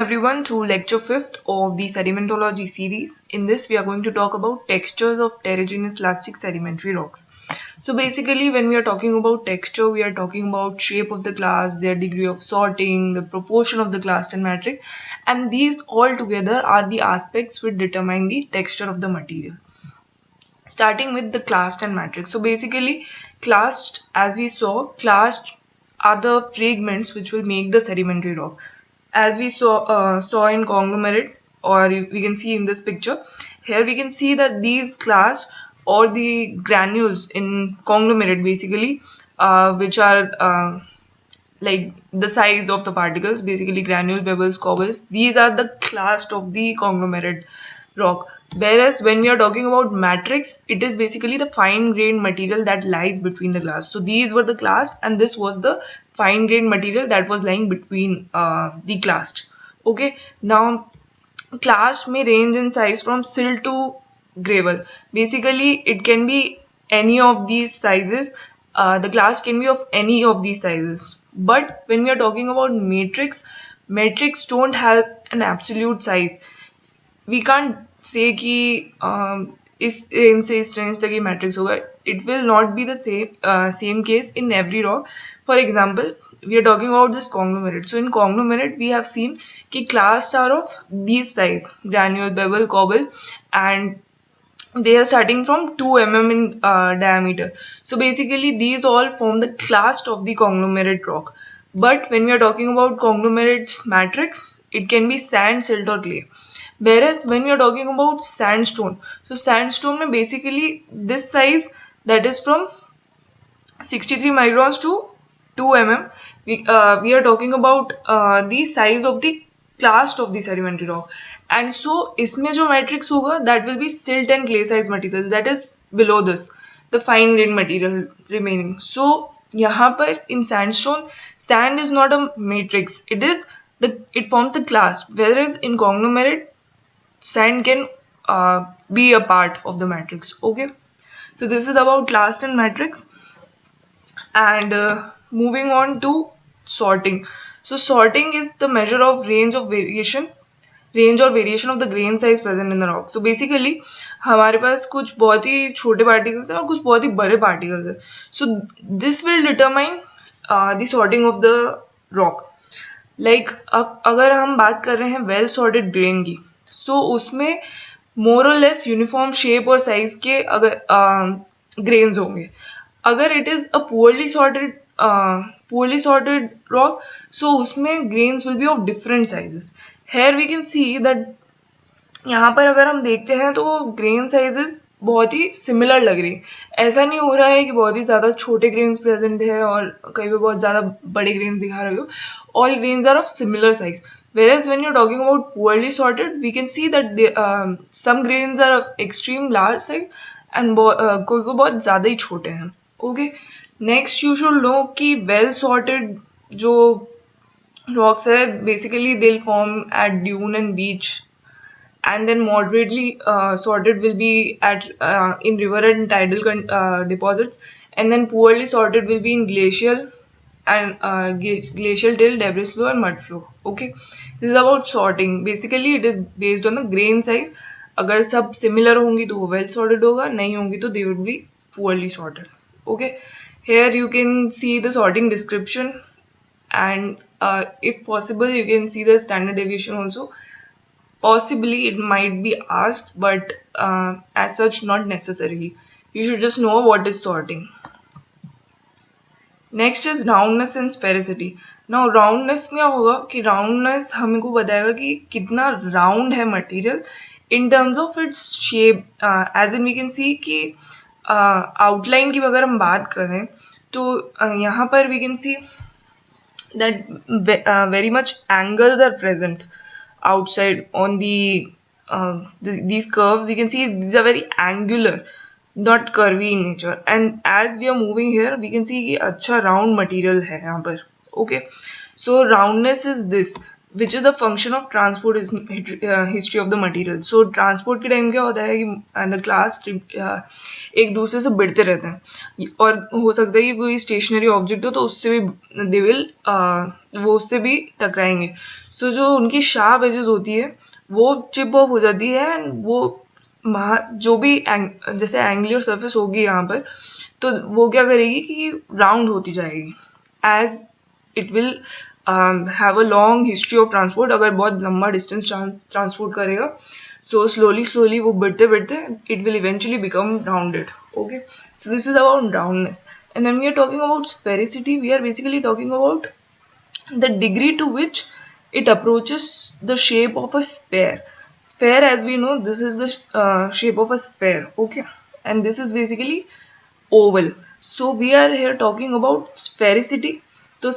Everyone to lecture 5th of the sedimentology series. In this we are going to talk about textures of terragenous clastic sedimentary rocks. So basically when we are talking about texture, we are talking about shape of the clast, their degree of sorting, the proportion of the clast and matrix, and these all together are the aspects which determine the texture of the material. Starting with the clast and matrix. So basically clast, as we saw, clast are the fragments which will make the sedimentary rock. As we saw in conglomerate, or we can see in this picture, here we can see that these clast or the granules in conglomerate basically, which are like the size of the particles, basically granule, pebbles, cobbles, these are the clast of the conglomerate rock. Whereas when we are talking about matrix, it is basically the fine grained material that lies between the clast. So these were the clast and this was the fine grained material that was lying between the clast. Okay, now clast may range in size from sill to gravel. Basically it can be any of these sizes. The clast can be of any of these sizes, but when we are talking about matrix, matrix don't have an absolute size. We can't say कि इस range से इस range तक ये matrix होगा. It will not be the same case in every rock. For example, we are talking about this conglomerate. So in conglomerate we have seen कि clasts are of these size: granule, pebble, cobble, and they are starting from 2 mm in diameter. So basically these all form the clast of the conglomerate rock. But when we are talking about conglomerates matrix, it can be sand, silt or clay. Whereas when we are talking about sandstone, so sandstone में basically this size, that is from 63 microns to 2 mm. We are talking about the size of the clast of the sedimentary rock. And so इसमें जो matrix होगा, that will be silt and clay size material, that is below this, the fine grained material remaining. So यहाँ पर in sandstone, sand is not a matrix, it forms the clast, whereas in conglomerate sand can be a part of the matrix. Okay, so this is about clast and matrix. And moving on to sorting. So sorting is the measure of range or variation of the grain size present in the rock. So basically हमारे पास कुछ बहुत ही छोटे particles हैं और कुछ बहुत ही बड़े particles हैं. So this will determine the sorting of the rock. Like अब अगर हम बात कर रहे हैं well sorted grain की, so उसमें more or less uniform shape और size के अगर grains होंगे. अगर it is a poorly sorted rock, so उसमें grains will be of different sizes. Here we can see that यहाँ पर अगर हम देखते हैं तो ग्रेन साइजेस बहुत ही सिमिलर लग रही है. ऐसा नहीं हो रहा है कि बहुत ही ज़्यादा छोटे ग्रेन्स प्रेजेंट है और कहीं पे बहुत ज़्यादा बड़े ग्रेन्स दिखा रहे हो. All grains are of similar size. Whereas when you're talking about poorly sorted, we can see that some grains are of extreme large size and कोई को बहुत ज़्यादा ही छोटे हैं. Okay, next you should know कि well sorted जो rocks है basically they'll form at dune and beach, and then moderately sorted will be at in river and tidal deposits, and then poorly sorted will be in glacial and glacial till debris flow and mud flow. Okay, this is about sorting. Basically it is based on the grain size. अगर सब similar होंगी तो वो well sorted होगा, नहीं होंगी तो they would be poorly sorted. Okay, here you can see the sorting description, and if possible you can see the standard deviation also. Possibly it might be asked, but as such not necessarily. You should just know what is sorting. Next is roundness and sphericity. Now roundness क्या होगा कि roundness हमको बताएगा कि कितना round है material in terms of its shape. As in we can see कि outline की अगर हम बात करें तो यहाँ पर we can see that very much angles are present outside on these curves. You can see these are very angular, not curvy in nature. And as we are moving here, we can see कि अच्छा round material है यहाँ पर. Okay, so roundness is this, which is a function of transport history of the material. So transport के time क्या होता है कि द क्लास एक दूसरे से बढ़ते रहते हैं, और हो सकता है कि कोई स्टेशनरी ऑब्जेक्ट हो तो उससे भी दे विल वो उससे भी टकराएंगे. सो जो उनकी शार्प एजेस होती है वो चिप ऑफ हो जाती है, एंड वो जो भी जैसे एंगुलर सरफेस होगी यहाँ पर, तो वो क्या करेगी कि राउंड होती जाएगी as it will have a long history of transport. अगर बहुत लंबा डिस्टेंस ट्रांसपोर्ट करेगा, सो स्लोली स्लोली वो बढ़ते बढ़ते it will eventually become rounded. Okay, so this is about roundness. And when we are talking about sphericity, we are basically talking about the degree to which it approaches the shape of a sphere. Sphere, as we know, this is the shape of a sphere. Okay, and this is basically oval. So we are here talking about sphericity. So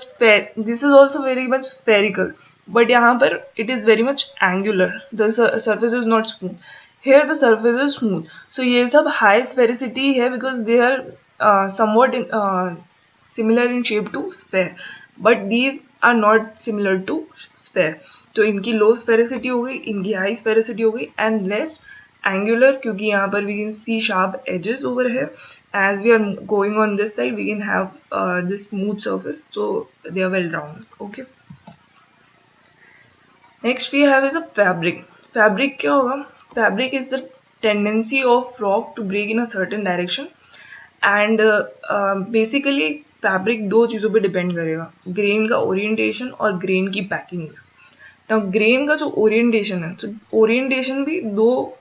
this is also very much spherical, but यहाँ पर it is very much angular. The surface is not smooth. Here the surface is smooth. So ये सब high sphericity है because they are somewhat similar in shape to sphere, but these are not similar to sphere. तो इनकी low sphericity हो गई, इनकी high sphericity हो गई, and rest angular क्योंकि यहाँ पर we can see sharp edges over here. As we are going on this side, we can have this smooth surface, so they are well rounded. Okay, next we have is a fabric. Fabric क्या होगा? Fabric is the tendency of rock to break in a certain direction, and basically fabric दो चीज़ों पे depend करेगा, grain का orientation और grain की packing. Now grain का जो ओरिएंटेशन है, तो ओरिएंटेशन भी दो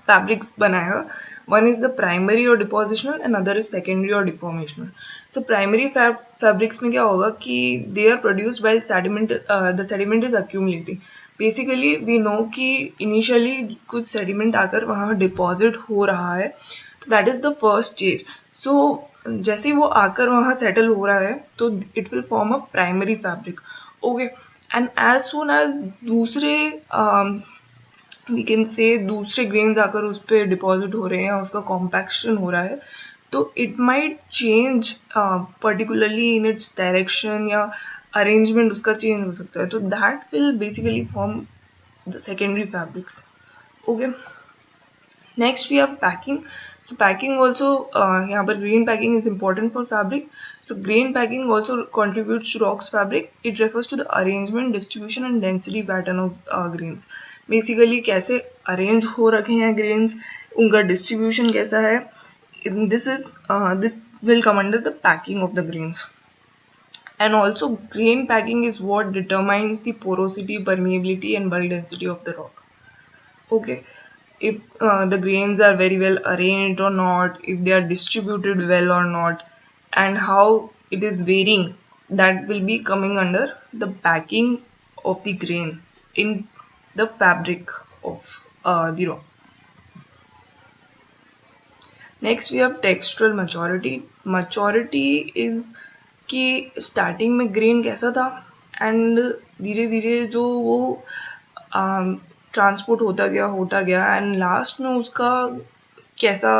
फैब्रिक्स बनाएगा. वन इज द प्राइमरी और depositional, and other is secondary और डिफॉर्मेशनल. सो प्राइमरी फैब्रिक्स में क्या होगा कि they are produced by sediment, the sediment is accumulating. Basically we know कि इनिशियली कुछ सेडिमेंट आकर वहाँ डिपॉजिट हो रहा है, तो that is the first stage. So जैसे ही वो आकर वहाँ सेटल हो रहा है तो it will form a primary fabric. Okay, and as soon as दूसरे वी कैन से दूसरे ग्रेन्स आकर उस पर डिपॉजिट हो रहे हैं, उसका कॉम्पैक्शन हो रहा है, तो it might change particularly in its direction, या अरेंजमेंट उसका चेंज हो सकता है. तो that will basically form the secondary fabrics. Okay, next we have packing. So packing also, यहाँ पर grain packing is important for fabric. So grain packing also contributes to rocks fabric. It refers to the arrangement, distribution and density pattern of grains. Basically कैसे arrange हो रखे हैं grains, उनका distribution कैसा है. This will come under the packing of the grains. And also grain packing is what determines the porosity, permeability and bulk density of the rock. Okay, if the grains are very well arranged or not, if they are distributed well or not, and how it is varying, that will be coming under the packing of the grain in the fabric of the rock. Next we have textural maturity. Maturity is कि starting में grain कैसा था, and धीरे धीरे जो वो transport होता गया एंड लास्ट में उसका कैसा,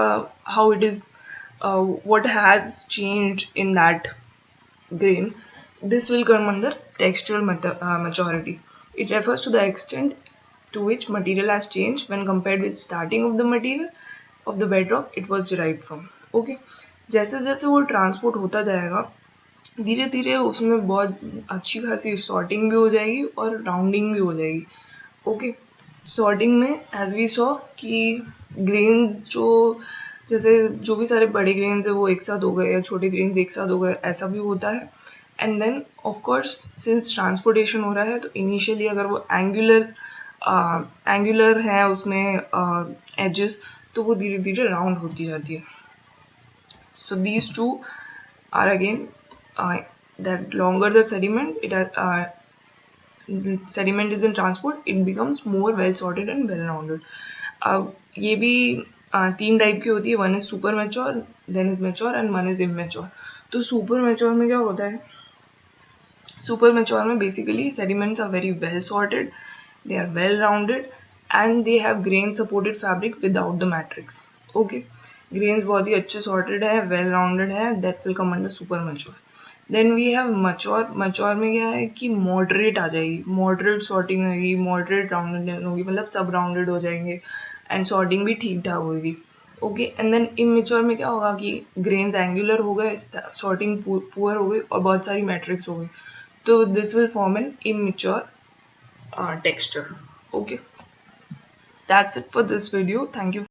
how it is, what has changed in that grain. This will come under textural maturity. It refers to the extent to which material has changed when compared with starting of the material of the bedrock it was derived from. Okay, जैसे जैसे वो transport होता जाएगा धीरे धीरे उसमें बहुत अच्छी खासी सॉर्टिंग भी हो जाएगी और राउंडिंग भी हो जाएगी. ओके, सॉर्टिंग में एज वी सॉ कि ग्रेन्स जो जैसे जो भी सारे बड़े ग्रेन्स है वो एक साथ हो गए या छोटे ग्रेन्स एक साथ हो गए, ऐसा भी होता है. And then of course since transportation हो रहा है तो इनिशियली अगर वो एंगुलर है उसमें एजेस, तो वो धीरे धीरे राउंड होती जाती है. So these two are again that longer the sediment sediment is in transport, it becomes more well sorted and well rounded. अब ये भी तीन टाइप की होती है, one is super mature, then is mature and one is immature. तो super mature में क्या होता है, सुपर मैच्योर में basically sediments are very well sorted, they are well rounded and they have grain supported fabric without the matrix. Okay, grains बहुत ही अच्छे sorted है, वेल राउंडेड है, that will come under super mature. Then we have mature. Mature में क्या है कि moderate आ जाएगी, मॉडरेट सॉर्टिंग होगी, मॉडरेट राउंडेड होगी, मतलब सब राउंडेड हो जाएंगे एंड सॉर्टिंग भी ठीक ठाक होगी. ओके. एंड देन इमेच्योर में क्या होगा कि ग्रेन्स एंगुलर हो गए, सॉर्टिंग पुअर हो गई और बहुत सारी मैट्रिक्स हो गई. तो this will form an immature texture. Okay, that's it for this video. Thank you.